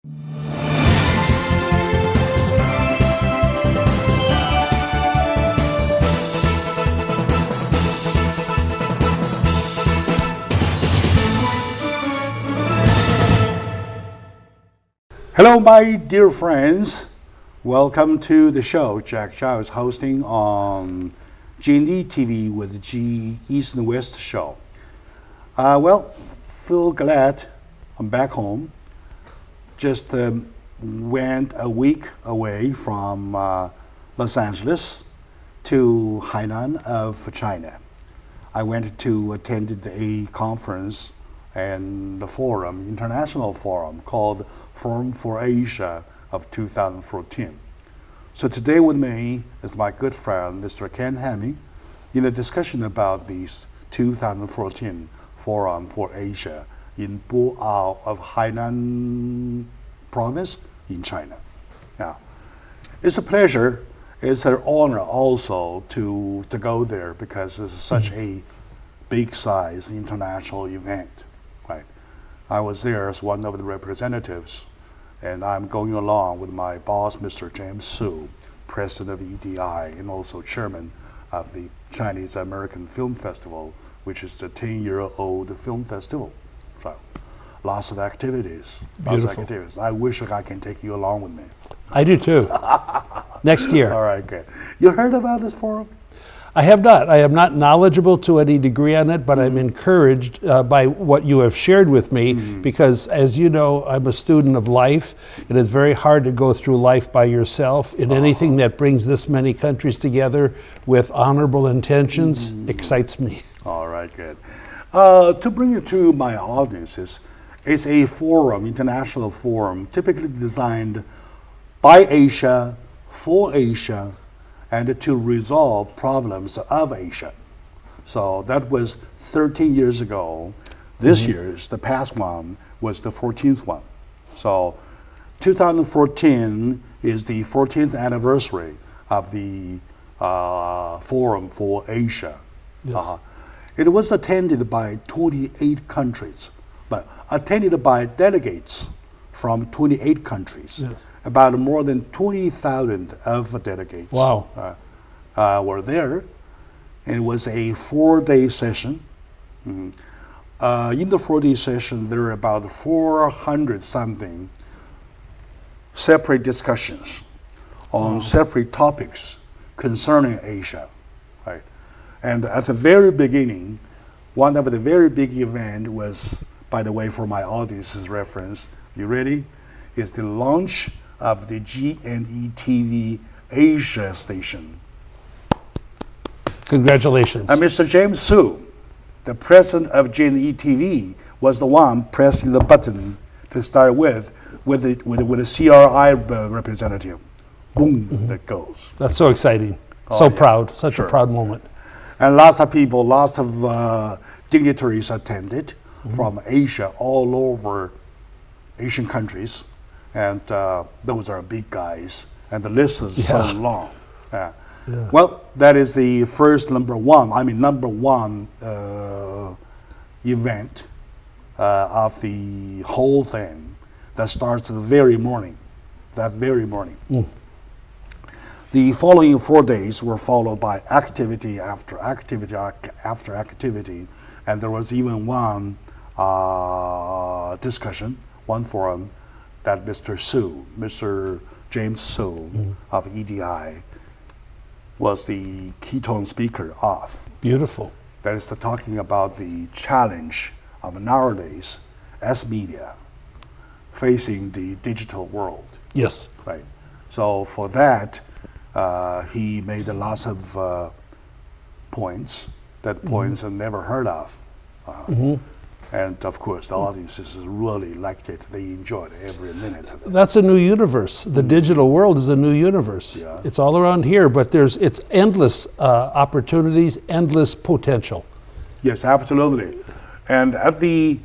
Hello, my dear friends. Welcome to the show. Jack Chow is hosting on G&E TV with the G East and West show. Feel glad I'm back home. Just went a week away from Los Angeles to Hainan of China. I went to attend a conference and the forum, international forum called Forum for Asia of 2014. So today with me is my good friend, Mr. Ken Hemming, in a discussion about this 2014 Forum for Asia in Boao of Hainan province in China. Yeah. It's a pleasure, it's an honor also to go there because it's such a big size international event. Right. I was there as one of the representatives, and I'm going along with my boss, Mr. James Su, president of EDI and also chairman of the Chinese American Film Festival, which is the 10-year-old film festival. So lots of activities. Lots of activities. I wish I can take you along with me. I do too. Next year. All right, good. You heard about this forum? I have not. I am not knowledgeable to any degree on it, but I'm encouraged by what you have shared with me because, as you know, I'm a student of life. It is very hard to go through life by yourself, and anything that brings this many countries together with honorable intentions excites me. All right, good. To bring it to my audiences, it's a forum, international forum, typically designed by Asia, for Asia, and to resolve problems of Asia. So that was 13 years ago. This year's, the past one, was the 14th one. So 2014 is the 14th anniversary of the Forum for Asia. Yes. It was attended by 28 countries, but attended by delegates from 28 countries. Yes. About more than 20,000 of delegates were there, and it was a 4-day session. In the 4-day session, there were about 400 something separate discussions on separate topics concerning Asia, right? And at the very beginning, one of the very big event was, by the way, for my audience's reference, you ready? Is the launch of the G&E TV Asia station. Congratulations. And Mr. James Su, the president of G&E TV, was the one pressing the button to start with the CRI representative. Boom, that goes. That's so exciting. Proud, such a proud moment. And lots of people, lots of dignitaries attended from Asia, all over Asian countries. And those are big guys, and the list is so long. Well, that is the first number one event of the whole thing that starts the very morning, that very morning. The following 4 days were followed by activity after activity after activity, and there was even one discussion, one forum, that Mr. James Su of EDI was the keynote speaker of. Beautiful. That is talking about the challenge of nowadays as media facing the digital world. Yes. Right. So for that, he made lots of points are never heard of. And of course, the audiences really liked it. They enjoyed every minute of it. That's a new universe. The digital world is a new universe. Yeah. It's all around here, but it's endless opportunities, endless potential. Yes, absolutely. And at the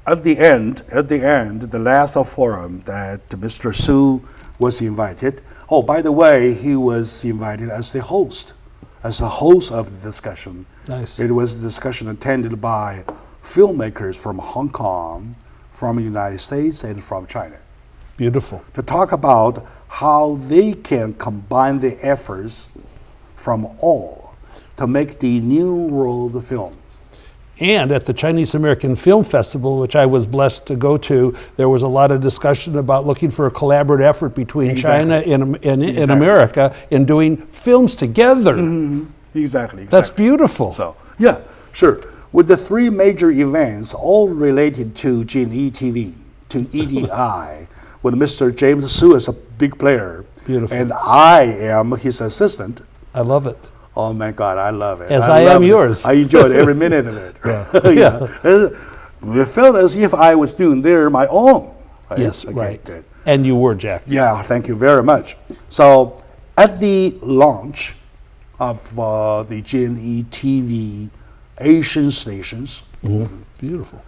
end, the last forum that Mr. Su was invited. Oh, by the way, he was invited as the host of the discussion. Nice. It was a discussion attended by filmmakers from Hong Kong, from the United States, and from China. Beautiful. to talk about how they can combine the efforts from all to make the new world films. And at the Chinese American Film Festival, which I was blessed to go to, there was a lot of discussion about looking for a collaborative effort between China and America in doing films together. Exactly. That's beautiful. So, yeah, sure. With the three major events, all related to G&E TV, to EDI, with Mr. James Su as a big player. Beautiful. And I am his assistant. I love it. Oh my God, I love it. As I am yours. I enjoyed every minute of it. It felt as if I was doing there my own. Right? Yes, Okay, right. Good. And you were, Jack. Yeah, thank you very much. So at the launch of the G&E TV Asian stations, Beautiful.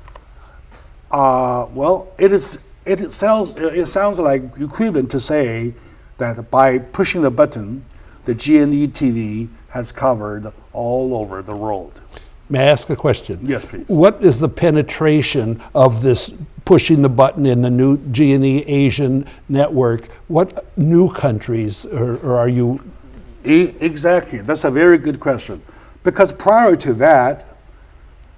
well, it sounds like equivalent to say that by pushing the button, the G&E TV has covered all over the world. May I ask a question? Yes, please. What is the penetration of this pushing the button in the new G&E Asian network? What new countries or are you? Exactly. That's a very good question. Because prior to that,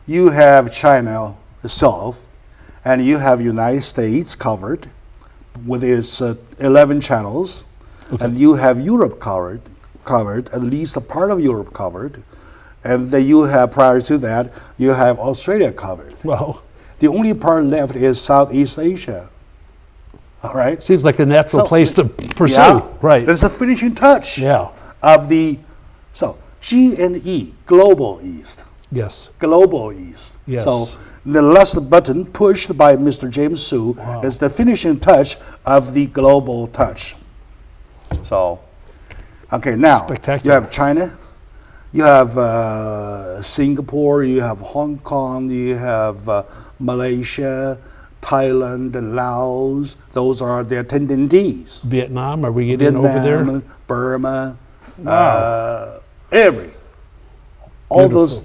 you have China itself, and you have United States covered with its 11 channels, and you have Europe covered, at least a part of Europe covered, and then you have, prior to that, you have Australia covered. Well, The only part left is Southeast Asia. All right? seems like a natural place to pursue. Yeah, Right. That's the finishing touch Yeah. of the, so G&E, Global East. Yes. Global East. Yes. So the last button pushed by Mr. James Su is the finishing touch of the global touch. So, okay, now Spectacular. you have China, you have Singapore, you have Hong Kong, you have Malaysia, Thailand, Laos. Those are the attendees. Vietnam, are we getting over there? Vietnam, Burma, Wow. all those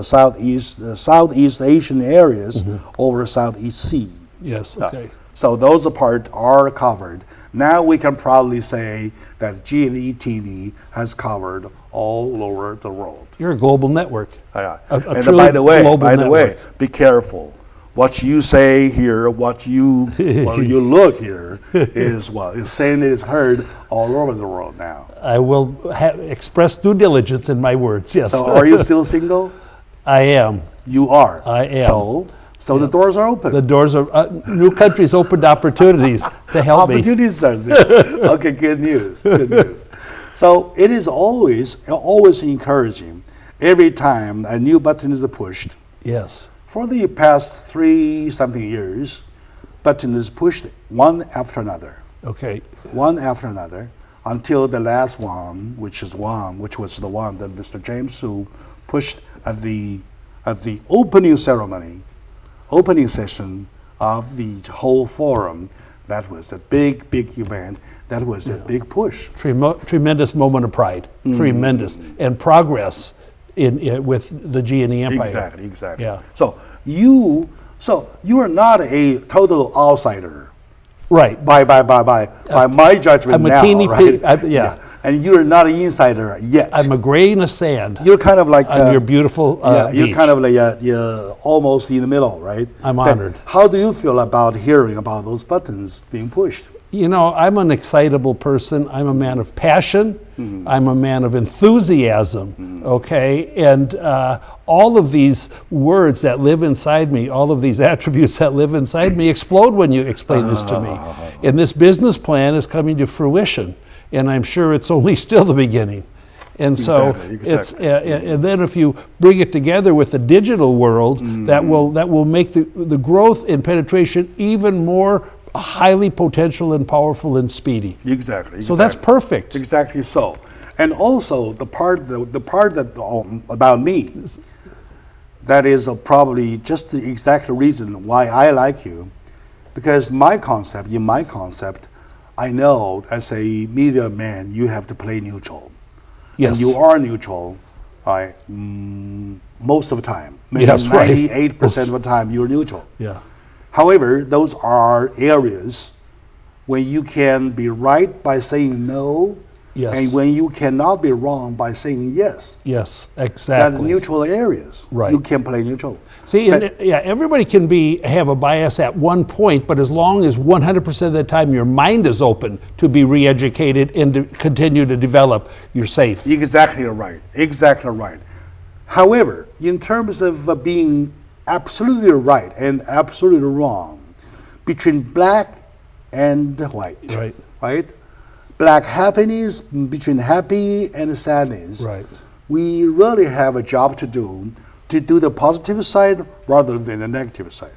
Southeast Asian areas over Southeast Sea. Yes, okay. So those parts are covered. Now we can proudly say that G&E TV has covered all over the world. You're a global network. And truly by the way, global network. be careful. What you say here, what you look here is saying it is heard all over the world now. I will express due diligence in my words, yes. So are you still single? I am. You are. I am. So the doors are open. The doors are, new countries opened opportunities to help me. Opportunities are there. Okay, good news. Good news. So it is always encouraging every time a new button is pushed. Yes. For the past 3-something years, button is pushed one after another. Okay. One after another, until the last one, which was the one that Mr. James Su pushed at the opening ceremony, opening session of the whole forum. That was a big event. That was a big push. Tremendous moment of pride. Tremendous. And progress with the G&E empire. Exactly. Yeah. So you are not a total outsider. Right. By my judgment I'm a now, teeny right? yeah. And you're not an insider yet. I'm a grain of sand You're kind of like on your beautiful you're beach. kind of like you're almost in the middle, right? I'm But honored. how do you feel about hearing about those buttons being pushed? You know, I'm an excitable person. I'm a man of passion. I'm a man of enthusiasm, okay? And all of these words that live inside me, all of these attributes that live inside me explode when you explain this to me. And this business plan is coming to fruition, and I'm sure it's only still the beginning. And so it's and then if you bring it together with the digital world, that will make the growth and penetration even more highly potential and powerful and speedy. Exactly. So that's perfect. Exactly so. And also the part that about me, that is probably just the exact reason why I like you, because in my concept, I know as a media man, you have to play neutral. Yes. And you are neutral, right? Most of the time, maybe Yes, right. 98% of the time, you're neutral. Yeah. However, those are areas when you can be right by saying no, Yes. and when you cannot be wrong by saying yes. Yes, That exactly. neutral areas. Right. You can play neutral. See, But- and, yeah, everybody can have a bias at one point, but as long as 100% of the time your mind is open to be re-educated and to continue to develop, you're safe. Exactly right. Exactly right. However, in terms of being absolutely right and absolutely wrong, between black and white, Right. right? Black happiness between happy and sadness. Right. We really have a job to do the positive side rather than the negative side.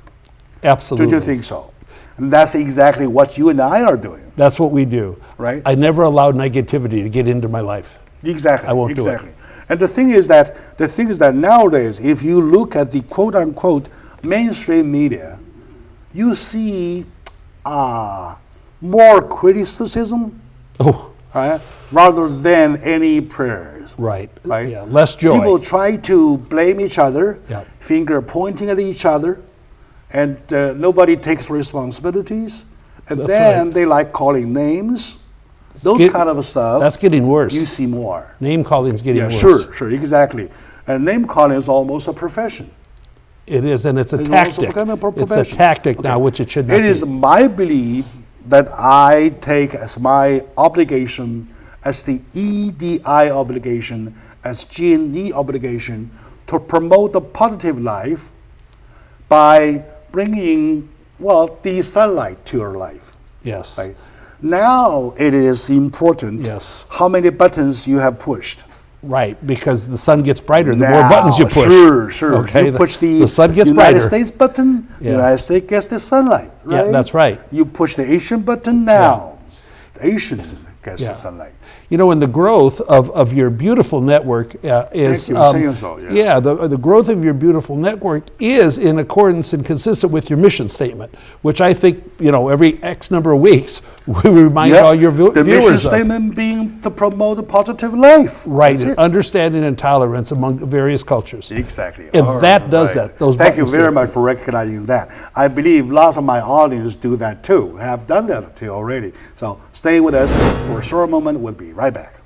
Absolutely. Don't you think so? And that's exactly what you and I are doing. That's what we do. Right. I never allow negativity to get into my life. Exactly. I won't do it. exactly. And the thing is that nowadays, if you look at the quote unquote mainstream media, you see more criticism, Oh, rather than any prayers. right. Right? Yeah, less joy. People try to blame each other, Yeah. finger pointing at each other, and nobody takes responsibilities. And That's then right. they like calling names. Those get- kind of stuff. That's getting worse. you see more. Name calling's getting Yeah, worse. sure, exactly. And name calling is almost a profession. It is, and it's a It's also tactic. become a It's a profession. tactic now, which it should not It be. is my belief that I take as my obligation, as the EDI obligation, as G&E obligation, to promote the positive life by bringing, the sunlight to your life. Yes. Right? Now it is important Yes. how many buttons you have pushed. Right, because the sun gets brighter the more buttons you Now, push. Sure. Okay, You push the sun gets United brighter. States button, Yeah. United States gets the sunlight, right? Yeah, that's right. You push the Asian button now, the Asian gets Yeah. the sunlight. You know, and the growth of your beautiful network is Saying so, yeah. the growth of your beautiful network is in accordance and consistent with your mission statement, which I think every X number of weeks we remind all your the mission viewers of. statement being to promote a positive life. Right, That's it. understanding and tolerance among various cultures. Exactly. And All that does that, those Thank you buttons very there. much for recognizing that. I believe lots of my audience do that too, have done that too already. So stay with us for a short moment. We'll be right back.